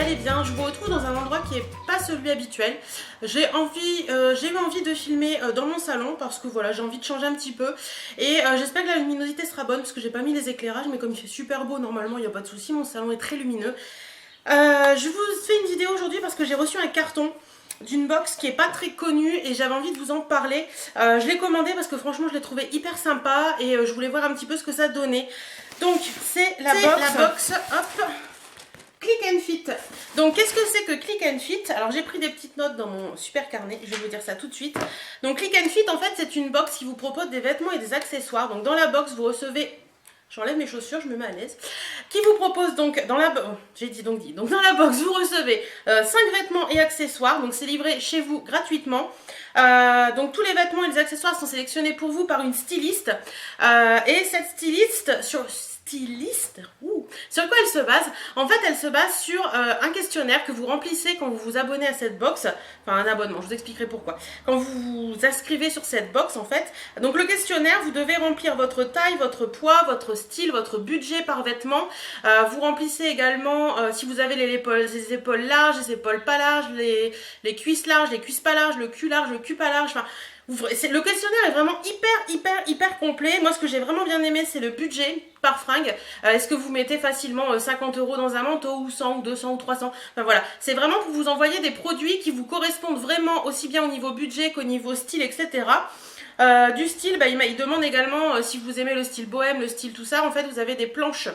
allez bien. Je vous retrouve dans un endroit qui n'est pas celui habituel. J'ai eu envie de filmer dans mon salon parce que voilà, j'ai envie de changer un petit peu. Et j'espère que la luminosité sera bonne parce que j'ai pas mis les éclairages, mais comme il fait super beau, normalement il n'y a pas de souci, mon salon est très lumineux. Je vous fais une vidéo aujourd'hui parce que j'ai reçu un carton d'une box qui est pas très connue et j'avais envie de vous en parler. Je l'ai commandé parce que franchement je l'ai trouvé hyper sympa et je voulais voir un petit peu ce que ça donnait. Donc c'est la box, hop, Click and Fit. Donc qu'est-ce que c'est que Click and Fit? Alors j'ai pris des petites notes dans mon super carnet, je vais vous dire ça tout de suite. Donc Click and Fit en fait c'est une box qui vous propose des vêtements et des accessoires. Donc dans la box vous recevez... J'enlève mes chaussures, je me mets à l'aise. Qui vous propose donc dans la donc dans la box vous recevez 5 vêtements et accessoires. Donc c'est livré chez vous gratuitement. Donc tous les vêtements et les accessoires sont sélectionnés pour vous par une styliste. Et cette styliste sur quoi elle se base? En fait, elle se base sur un questionnaire que vous remplissez quand vous vous abonnez à cette box. Enfin, un abonnement, je vous expliquerai pourquoi. Quand vous vous inscrivez sur cette box, en fait. Donc, le questionnaire, vous devez remplir votre taille, votre poids, votre style, votre budget par vêtement. Vous remplissez également si vous avez les épaules larges, les épaules pas larges, les cuisses larges, les cuisses pas larges, le cul large, le cul pas large. Enfin, le questionnaire est vraiment hyper complet. Moi ce que j'ai vraiment bien aimé c'est le budget par fringue. Est-ce que vous mettez facilement 50 € dans un manteau ou 100 ou 200 ou 300? Enfin voilà, c'est vraiment pour vous envoyer des produits qui vous correspondent vraiment aussi bien au niveau budget qu'au niveau style, etc. Du style, il demande également si vous aimez le style bohème, le style tout ça. En fait vous avez des planches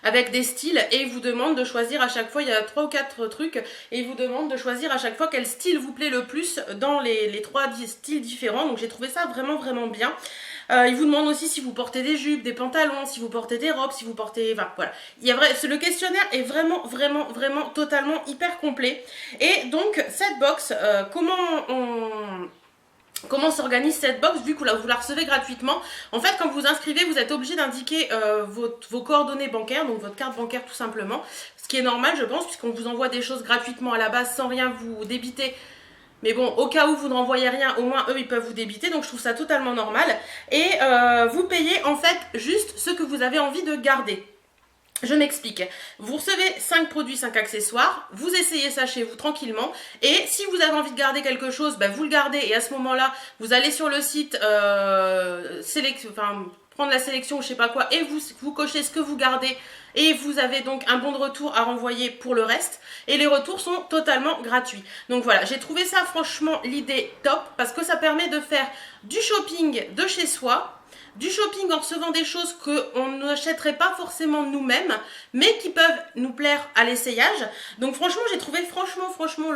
avec des styles et il vous demande de choisir à chaque fois, il y a 3 ou 4 trucs et il vous demande de choisir à chaque fois quel style vous plaît le plus dans les 3 styles différents. Donc j'ai trouvé ça vraiment bien. Il vous demande aussi si vous portez des jupes, des pantalons, si vous portez des robes, si vous portez... Enfin voilà, le questionnaire est vraiment totalement hyper complet. Et donc cette box, Comment s'organise cette box vu que vous la recevez gratuitement? En fait, quand vous vous inscrivez, vous êtes obligé d'indiquer vos coordonnées bancaires, donc votre carte bancaire tout simplement. Ce qui est normal, je pense, puisqu'on vous envoie des choses gratuitement à la base sans rien vous débiter. Mais bon, au cas où vous ne renvoyez rien, au moins eux, ils peuvent vous débiter. Donc je trouve ça totalement normal. Et vous payez en fait juste ce que vous avez envie de garder. Je m'explique. Vous recevez 5 produits, 5 accessoires, vous essayez ça chez vous tranquillement et si vous avez envie de garder quelque chose, vous le gardez et à ce moment-là, vous allez sur le site prendre la sélection ou je sais pas quoi et vous cochez ce que vous gardez et vous avez donc un bon de retour à renvoyer pour le reste et les retours sont totalement gratuits. Donc voilà, j'ai trouvé ça franchement l'idée top parce que ça permet de faire du shopping de chez soi, du shopping en recevant des choses qu'on n'achèterait pas forcément nous-mêmes, mais qui peuvent nous plaire à l'essayage. Donc franchement, j'ai trouvé franchement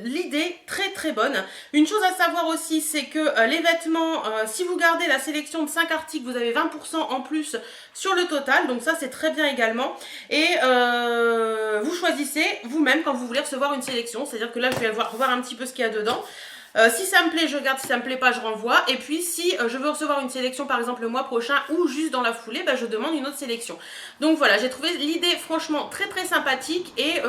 l'idée très bonne. Une chose à savoir aussi, c'est que les vêtements, si vous gardez la sélection de 5 articles, vous avez 20% en plus sur le total. Donc ça, c'est très bien également. Et vous choisissez vous-même quand vous voulez recevoir une sélection. C'est-à-dire que là, je vais voir un petit peu ce qu'il y a dedans. Si ça me plaît, je garde, si ça me plaît pas, je renvoie. Et puis si je veux recevoir une sélection par exemple le mois prochain ou juste dans la foulée, je demande une autre sélection. Donc voilà, j'ai trouvé l'idée franchement très sympathique et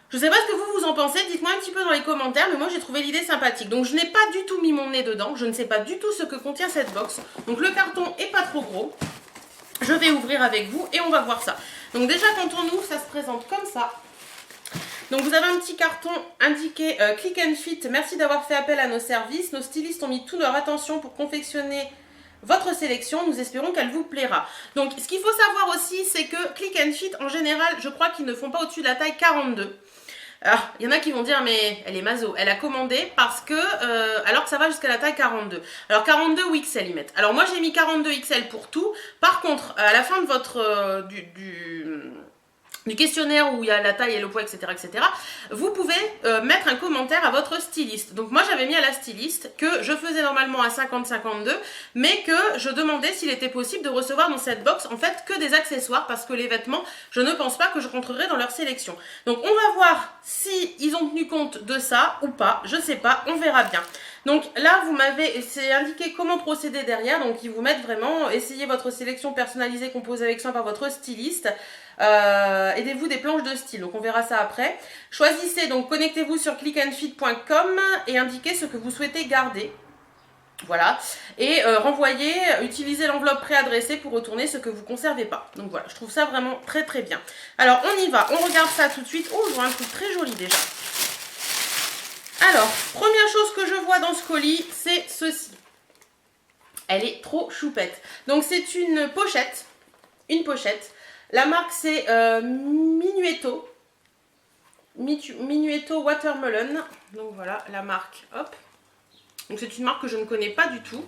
je sais pas ce que vous en pensez, dites-moi un petit peu dans les commentaires, mais moi j'ai trouvé l'idée sympathique. Donc je n'ai pas du tout mis mon nez dedans, je ne sais pas du tout ce que contient cette box. Donc le carton est pas trop gros. Je vais ouvrir avec vous et on va voir ça. Donc déjà quand on ouvre, ça se présente comme ça. Donc vous avez un petit carton indiqué Click and Fit, merci d'avoir fait appel à nos services. Nos stylistes ont mis toute leur attention pour confectionner votre sélection. Nous espérons qu'elle vous plaira. Donc ce qu'il faut savoir aussi, c'est que Click and Fit, en général, je crois qu'ils ne font pas au-dessus de la taille 42. Alors, il y en a qui vont dire, mais elle est maso, elle a commandé parce que, alors que ça va jusqu'à la taille 42. Alors 42 ou XL ils mettent. Alors moi j'ai mis 42 XL pour tout. Par contre, à la fin de votre, du questionnaire où il y a la taille et le poids, etc., vous pouvez mettre un commentaire à votre styliste. Donc moi j'avais mis à la styliste que je faisais normalement à 50-52, mais que je demandais s'il était possible de recevoir dans cette box en fait que des accessoires parce que les vêtements, je ne pense pas que je rentrerai dans leur sélection. Donc on va voir si ils ont tenu compte de ça ou pas, je sais pas, on verra bien. Donc là, c'est indiqué comment procéder derrière. Donc ils vous mettent vraiment, essayez votre sélection personnalisée composée avec soin par votre styliste. Aidez-vous des planches de style. Donc on verra ça après. Choisissez, donc connectez-vous sur clickandfit.com et indiquez ce que vous souhaitez garder. Voilà, et renvoyer, utiliser l'enveloppe préadressée pour retourner ce que vous ne conservez pas. Donc voilà, je trouve ça vraiment très très bien. Alors on y va, on regarde ça tout de suite. Oh, je vois un truc très joli déjà. Alors, première chose que je vois dans ce colis, c'est ceci. Elle est trop choupette. Donc c'est une pochette. Une pochette. La marque c'est Minuetto. Minuetto Watermelon. Donc voilà, la marque, hop. Donc c'est une marque que je ne connais pas du tout.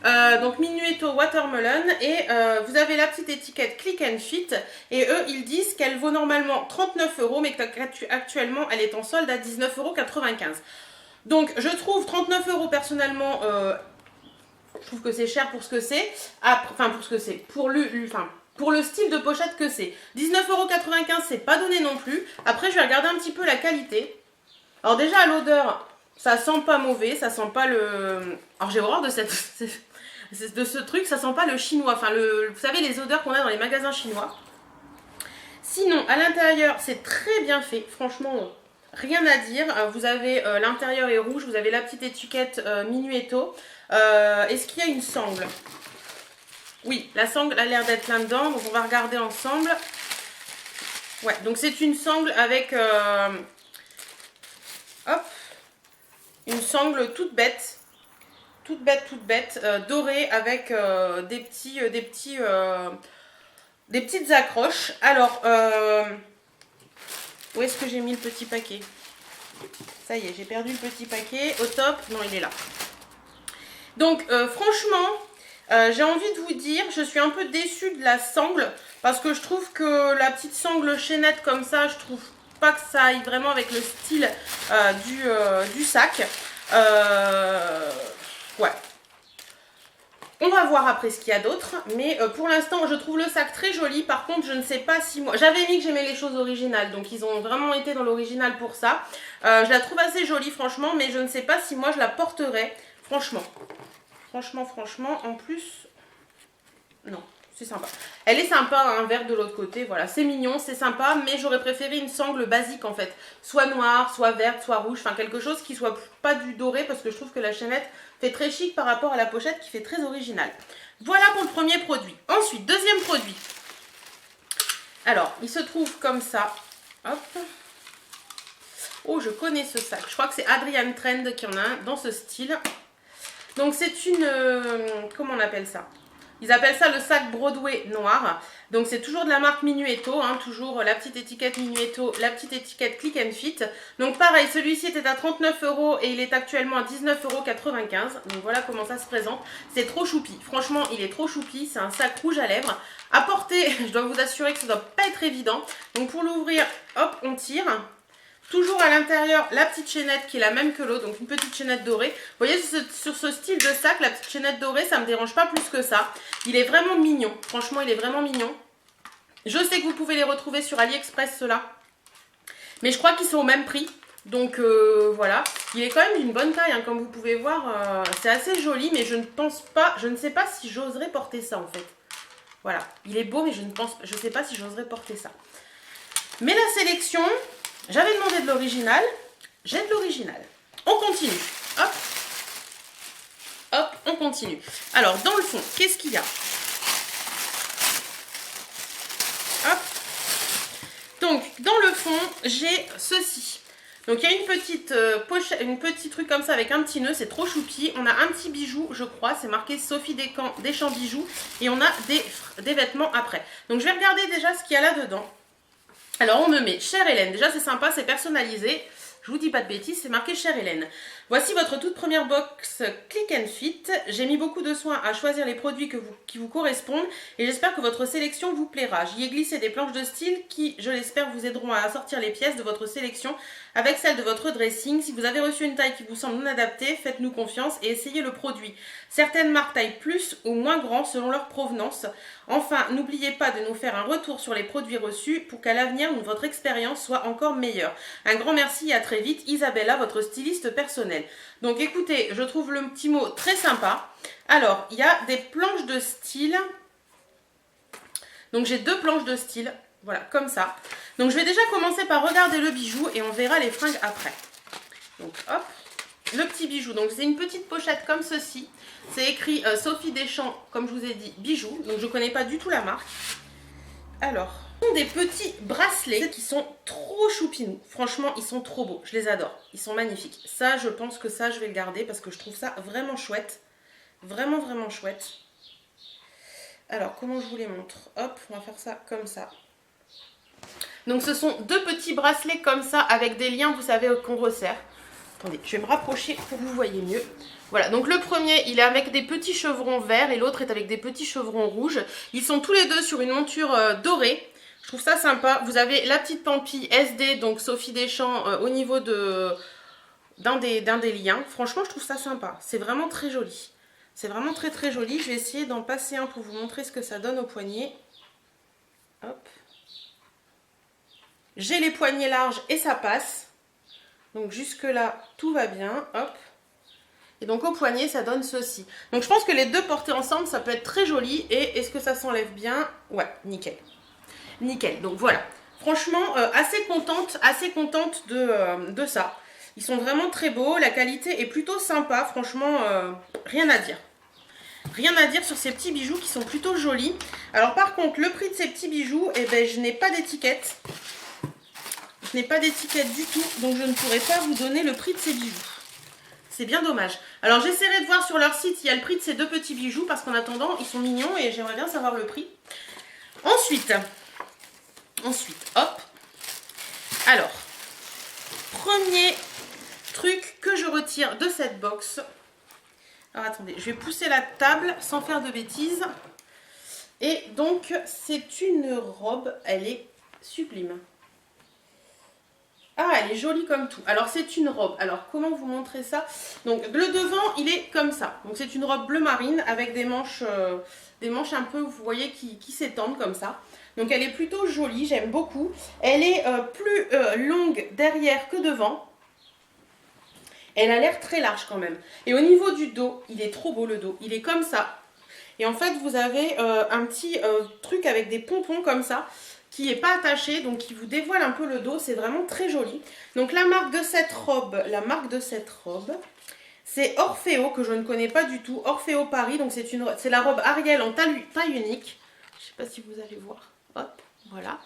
Donc Minuetto Watermelon. Et vous avez la petite étiquette Click and Fit. Et eux, ils disent qu'elle vaut normalement 39 €, mais qu'actuellement, elle est en solde à 19,95 €. Donc je trouve 39 € personnellement, je trouve que c'est cher pour ce que c'est. Enfin pour ce que c'est, pour le style de pochette que c'est. 19,95 €, c'est pas donné non plus. Après je vais regarder un petit peu la qualité. Alors déjà à l'odeur, ça sent pas mauvais, ça sent pas le... Alors j'ai horreur de ce truc, ça sent pas le chinois. Enfin vous savez les odeurs qu'on a dans les magasins chinois. Sinon à l'intérieur c'est très bien fait, franchement... Rien à dire, vous avez l'intérieur est rouge, vous avez la petite étiquette Minuetto. Est-ce qu'il y a une sangle? Oui, la sangle a l'air d'être là-dedans, donc on va regarder ensemble. Ouais, donc c'est une sangle avec hop, une sangle toute bête, dorée avec des petites accroches. Alors, où est-ce que j'ai mis le petit paquet? Ça y est, j'ai perdu le petit paquet. Au top, non, il est là. Donc, franchement, j'ai envie de vous dire, je suis un peu déçue de la sangle. Parce que je trouve que la petite sangle chaînette comme ça, je trouve pas que ça aille vraiment avec le style du sac. Ouais. On va voir après ce qu'il y a d'autre, mais pour l'instant je trouve le sac très joli. Par contre je ne sais pas si moi... J'avais mis que j'aimais les choses originales, donc ils ont vraiment été dans l'original pour ça. Je la trouve assez jolie franchement, mais je ne sais pas si moi je la porterai. Franchement, en plus... Non, c'est sympa. Elle est sympa, un verre de l'autre côté, voilà, c'est mignon, c'est sympa, mais j'aurais préféré une sangle basique en fait. Soit noire, soit verte, soit rouge, enfin quelque chose qui soit pas du doré, parce que je trouve que la chaînette fait très chic par rapport à la pochette qui fait très original. Voilà pour le premier produit. Ensuite, deuxième produit. Alors, il se trouve comme ça. Hop. Oh, je connais ce sac. Je crois que c'est Adrian Trend qui en a un dans ce style. Donc c'est une... comment on appelle ça? Ils appellent ça le sac Broadway noir. Donc c'est toujours de la marque Minuetto, hein, toujours la petite étiquette Minuetto, la petite étiquette Click and Fit. Donc pareil, celui-ci était à 39 € et il est actuellement à 19,95 €. Donc voilà comment ça se présente. C'est trop choupi. Franchement, il est trop choupi. C'est un sac rouge à lèvres. À porter, je dois vous assurer que ça ne doit pas être évident. Donc pour l'ouvrir, hop, on tire. Toujours à l'intérieur, la petite chaînette qui est la même que l'autre, donc une petite chaînette dorée. Vous voyez, sur ce style de sac, la petite chaînette dorée, ça ne me dérange pas plus que ça. Il est vraiment mignon. Franchement, il est vraiment mignon. Je sais que vous pouvez les retrouver sur AliExpress, ceux-là. Mais je crois qu'ils sont au même prix. Donc voilà. Il est quand même d'une bonne taille, hein, comme vous pouvez voir. C'est assez joli, mais je ne sais pas si j'oserais porter ça, en fait. Voilà. Il est beau, mais je ne sais pas si j'oserais porter ça. Mais la sélection... J'avais demandé de l'original, j'ai de l'original. On continue. Hop. Hop, on continue. Alors, dans le fond, qu'est-ce qu'il y a? Hop. Donc, dans le fond, j'ai ceci. Donc, il y a une petite pochette, une petite truc comme ça avec un petit nœud, c'est trop choupi. On a un petit bijou, je crois, c'est marqué Sophie Deschamps Bijoux. Et on a des vêtements après. Donc, je vais regarder déjà ce qu'il y a là-dedans. Alors on me met chère Hélène, déjà c'est sympa, c'est personnalisé, je vous dis pas de bêtises, c'est marqué chère Hélène. Voici votre toute première box Click and Fit. J'ai mis beaucoup de soin à choisir les produits qui vous correspondent et j'espère que votre sélection vous plaira. J'y ai glissé des planches de style qui, je l'espère, vous aideront à assortir les pièces de votre sélection avec celles de votre dressing. Si vous avez reçu une taille qui vous semble non adaptée, faites-nous confiance et essayez le produit. Certaines marques taillent plus ou moins grand selon leur provenance. Enfin, n'oubliez pas de nous faire un retour sur les produits reçus pour qu'à l'avenir, votre expérience soit encore meilleure. Un grand merci et à très vite, Isabella, votre styliste personnelle. Donc écoutez, je trouve le petit mot très sympa. Alors, il y a des planches de style. Donc j'ai deux planches de style, voilà, comme ça. Donc je vais déjà commencer par regarder le bijou et on verra les fringues après. Donc hop, le petit bijou. Donc c'est une petite pochette comme ceci. C'est écrit Sophie Deschamps, comme je vous ai dit, bijoux. Donc je ne connais pas du tout la marque. Alors, ce sont des petits bracelets qui sont trop choupinous. Franchement, ils sont trop beaux. Je les adore. Ils sont magnifiques. Ça, je pense que ça, je vais le garder parce que je trouve ça vraiment chouette. Vraiment, vraiment chouette. Alors, comment je vous les montre? Hop, on va faire ça comme ça. Donc, ce sont deux petits bracelets comme ça avec des liens, vous savez, qu'on resserre. Attendez, je vais me rapprocher pour que vous voyez mieux. Voilà, donc le premier, il est avec des petits chevrons verts et l'autre est avec des petits chevrons rouges. Ils sont tous les deux sur une monture dorée. Je trouve ça sympa. Vous avez la petite pampille SD, donc Sophie Deschamps, au niveau d'un des liens. Franchement, je trouve ça sympa. C'est vraiment très joli. C'est vraiment très très joli. Je vais essayer d'en passer un pour vous montrer ce que ça donne au poignet. Hop. J'ai les poignets larges et ça passe. Donc jusque là, tout va bien. Hop. Et donc au poignet, ça donne ceci. Donc je pense que les deux portés ensemble, ça peut être très joli. Et est-ce que ça s'enlève bien? Ouais, nickel. Nickel. Donc voilà. Franchement, assez contente de ça. Ils sont vraiment très beaux. La qualité est plutôt sympa. Franchement, rien à dire. Rien à dire sur ces petits bijoux qui sont plutôt jolis. Alors par contre, le prix de ces petits bijoux, eh ben, je n'ai pas d'étiquette. Je n'ai pas d'étiquette du tout. Donc je ne pourrai pas vous donner le prix de ces bijoux. C'est bien dommage. Alors j'essaierai de voir sur leur site s'il y a le prix de ces deux petits bijoux. Parce qu'en attendant, ils sont mignons et j'aimerais bien savoir le prix. Ensuite, hop. Alors, premier truc que je retire de cette box. Alors attendez, je vais pousser la table sans faire de bêtises. Et donc, c'est une robe, elle est sublime. Ah, elle est jolie comme tout. Alors, c'est une robe. Alors, comment vous montrer ça? Donc, le devant, il est comme ça. Donc, c'est une robe bleu marine avec des manches un peu, vous voyez, qui s'étendent comme ça. Donc, elle est plutôt jolie, j'aime beaucoup. Elle est plus longue derrière que devant. Elle a l'air très large quand même. Et au niveau du dos, il est trop beau le dos. Il est comme ça. Et en fait, vous avez un petit truc avec des pompons comme ça, qui n'est pas attaché, donc qui vous dévoile un peu le dos. C'est vraiment très joli. Donc la marque de cette robe, c'est Orfeo, que je ne connais pas du tout. Orfeo Paris, donc c'est la robe Ariel en taille unique. Je ne sais pas si vous allez voir. Hop, voilà.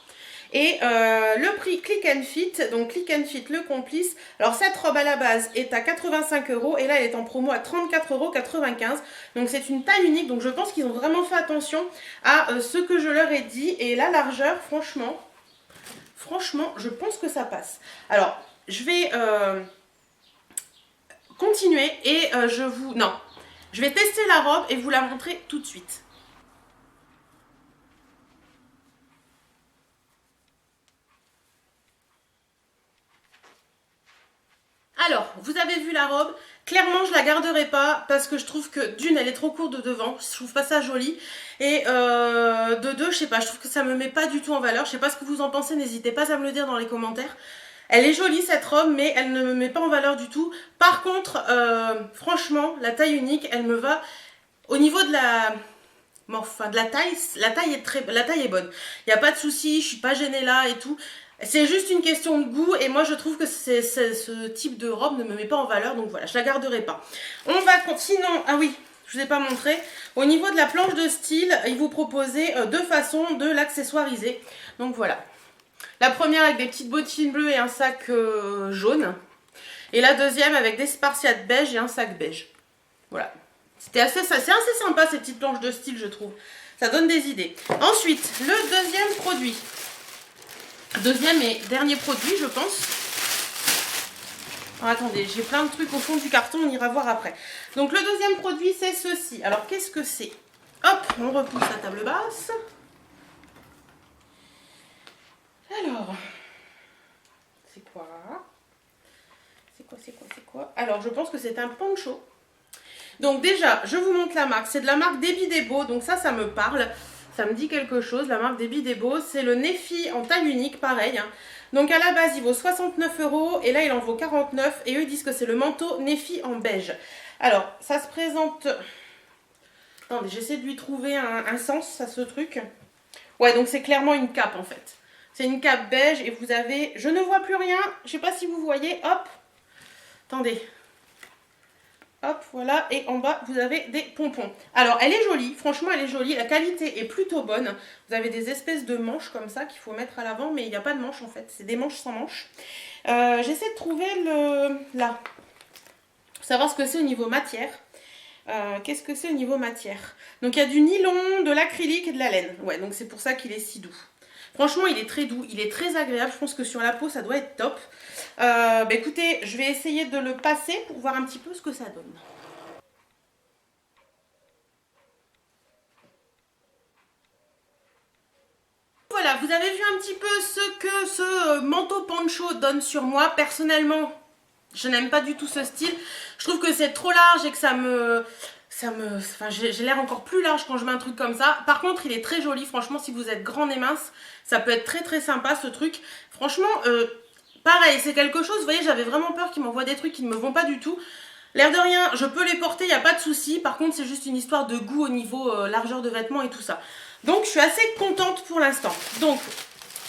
Et le prix Click and Fit, donc Click and Fit le complice. Alors cette robe à la base est à 85 € et là elle est en promo à 34,95 €. Donc c'est une taille unique, donc je pense qu'ils ont vraiment fait attention à ce que je leur ai dit. Et la largeur, franchement, je pense que ça passe. Alors, je vais continuer et je vais tester la robe et vous la montrer tout de suite. Alors, vous avez vu la robe. Clairement, je la garderai pas parce que je trouve que d'une, elle est trop courte de devant. Je trouve pas ça joli. Et de deux, je sais pas, je trouve que ça me met pas du tout en valeur. Je sais pas ce que vous en pensez, n'hésitez pas à me le dire dans les commentaires. Elle est jolie cette robe, mais elle ne me met pas en valeur du tout. Par contre, franchement, la taille unique, elle me va. Au niveau de la taille est bonne. Il n'y a pas de souci, je suis pas gênée là et tout. C'est juste une question de goût et moi je trouve que ce type de robe ne me met pas en valeur, donc voilà, je la garderai pas. On va continuer. Ah oui, je vous ai pas montré. Au niveau de la planche de style, ils vous proposaient deux façons de l'accessoiriser. Donc voilà. La première avec des petites bottines bleues et un sac jaune. Et la deuxième avec des spartiates beige et un sac beige. Voilà. C'est assez sympa ces petites planches de style, je trouve. Ça donne des idées. Ensuite, le deuxième produit. Deuxième et dernier produit, je pense. Alors, attendez, j'ai plein de trucs au fond du carton, on ira voir après. Donc le deuxième produit, c'est ceci. Alors qu'est-ce que c'est? Hop, on repousse la table basse. Alors, c'est quoi? C'est quoi? Alors, je pense que c'est un poncho. Donc déjà, je vous montre la marque. C'est de la marque Debbie Debo, donc ça me parle. Ça me dit quelque chose, la marque Debbie Debo. C'est le Nefi en taille unique, pareil. Hein. Donc à la base, il vaut 69 € et là, il en vaut 49. Et eux, ils disent que c'est le manteau Nefi en beige. Alors, ça se présente... Attendez, j'essaie de lui trouver un sens à ce truc. Ouais, donc c'est clairement une cape en fait. C'est une cape beige et vous avez... Je ne vois plus rien. Je ne sais pas si vous voyez. Hop. Attendez. Hop, voilà, et en bas, vous avez des pompons. Alors, elle est jolie, franchement, elle est jolie. La qualité est plutôt bonne. Vous avez des espèces de manches comme ça qu'il faut mettre à l'avant, mais il n'y a pas de manches en fait. C'est des manches sans manches. J'essaie de trouver là. Pour savoir ce que c'est au niveau matière. Qu'est-ce que c'est au niveau matière? Donc, il y a du nylon, de l'acrylique et de la laine. Ouais, donc c'est pour ça qu'il est si doux. Franchement, il est très doux, il est très agréable. Je pense que sur la peau, ça doit être top. Bah écoutez, je vais essayer de le passer pour voir un petit peu ce que ça donne. Voilà, vous avez vu un petit peu ce que ce manteau poncho donne sur moi. Personnellement, je n'aime pas du tout ce style. Je trouve que c'est trop large et que enfin, j'ai l'air encore plus large quand je mets un truc comme ça. Par contre, il est très joli. Franchement, si vous êtes grande et mince, ça peut être très très sympa ce truc. Franchement, pareil, c'est quelque chose, vous voyez, j'avais vraiment peur qu'ils m'envoient des trucs qui ne me vont pas du tout. L'air de rien, je peux les porter, il n'y a pas de souci. Par contre, c'est juste une histoire de goût au niveau largeur de vêtements et tout ça. Donc, je suis assez contente pour l'instant. Donc,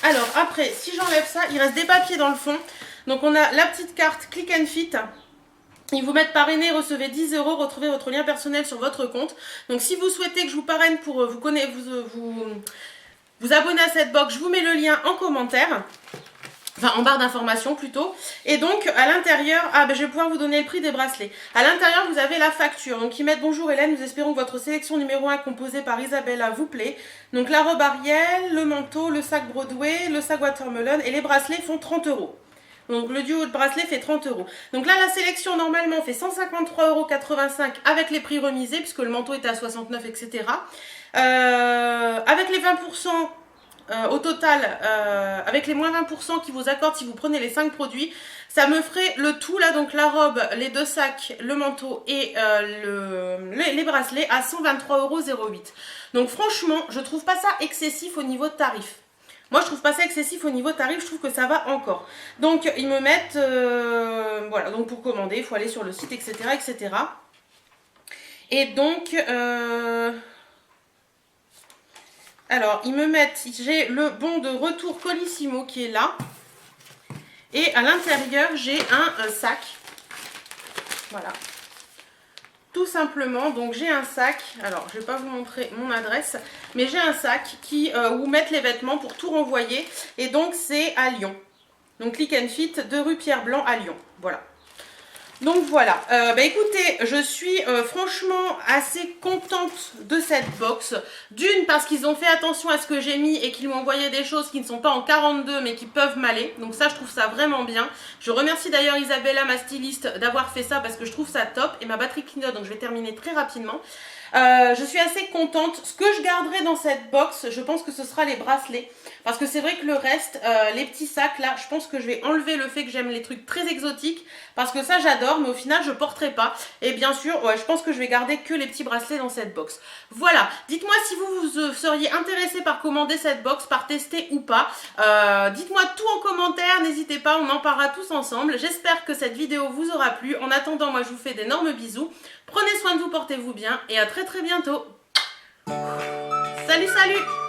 alors après, si j'enlève ça, il reste des papiers dans le fond. Donc, on a la petite carte Click and Fit. Ils vous mettent parrainé, recevez 10 €, retrouvez votre lien personnel sur votre compte. Donc, si vous souhaitez que je vous parraine pour vous abonner à cette box, je vous mets le lien en commentaire. Enfin, en barre d'informations plutôt. Et donc, à l'intérieur, je vais pouvoir vous donner le prix des bracelets. À l'intérieur, vous avez la facture. Donc, ils mettent: bonjour Hélène, nous espérons que votre sélection numéro 1 composée par Isabella vous plaît. Donc, la robe Ariel, le manteau, le sac Broadway, le sac Watermelon et les bracelets font 30 €. Donc, le duo de bracelet fait 30 €. Donc là, la sélection normalement fait 153,85 € avec les prix remisés, puisque le manteau était à 69, etc. Avec les 20%. Au total, avec les moins 20% qui vous accordent si vous prenez les 5 produits, ça me ferait le tout là, donc la robe, les 2 sacs, le manteau et les bracelets à 123,08 €. Donc franchement, je trouve pas ça excessif au niveau de tarif. Moi, je trouve pas ça excessif au niveau tarif, je trouve que ça va encore. Donc, ils me mettent, voilà, donc pour commander, il faut aller sur le site, etc., etc. Et donc, alors, ils me mettent, j'ai le bon de retour Colissimo qui est là. Et à l'intérieur, j'ai un sac. Voilà. Tout simplement, donc j'ai un sac. Alors, je ne vais pas vous montrer mon adresse. Mais j'ai un sac où mettre les vêtements pour tout renvoyer. Et donc, c'est à Lyon. Donc, Click and Fit de rue Pierre Blanc à Lyon. Voilà. Donc voilà, écoutez, je suis franchement assez contente de cette box. D'une, parce qu'ils ont fait attention à ce que j'ai mis et qu'ils m'ont envoyé des choses qui ne sont pas en 42 mais qui peuvent m'aller. Donc ça, je trouve ça vraiment bien. Je remercie d'ailleurs Isabella, ma styliste, d'avoir fait ça parce que je trouve ça top. Et ma batterie clignote, donc je vais terminer très rapidement. Je suis assez contente. Ce que je garderai dans cette box, je pense que ce sera les bracelets. Parce que c'est vrai que le reste, les petits sacs là, je pense que je vais enlever le fait que j'aime les trucs très exotiques. Parce que ça j'adore, mais au final je porterai pas. Et bien sûr, ouais, je pense que je vais garder que les petits bracelets dans cette box. Voilà, dites-moi si vous seriez intéressé par commander cette box, par tester ou pas. Dites-moi tout en commentaire, n'hésitez pas, on en parlera tous ensemble. J'espère que cette vidéo vous aura plu. En attendant, moi je vous fais d'énormes bisous. Prenez soin de vous, portez-vous bien et à très très bientôt. Salut, salut!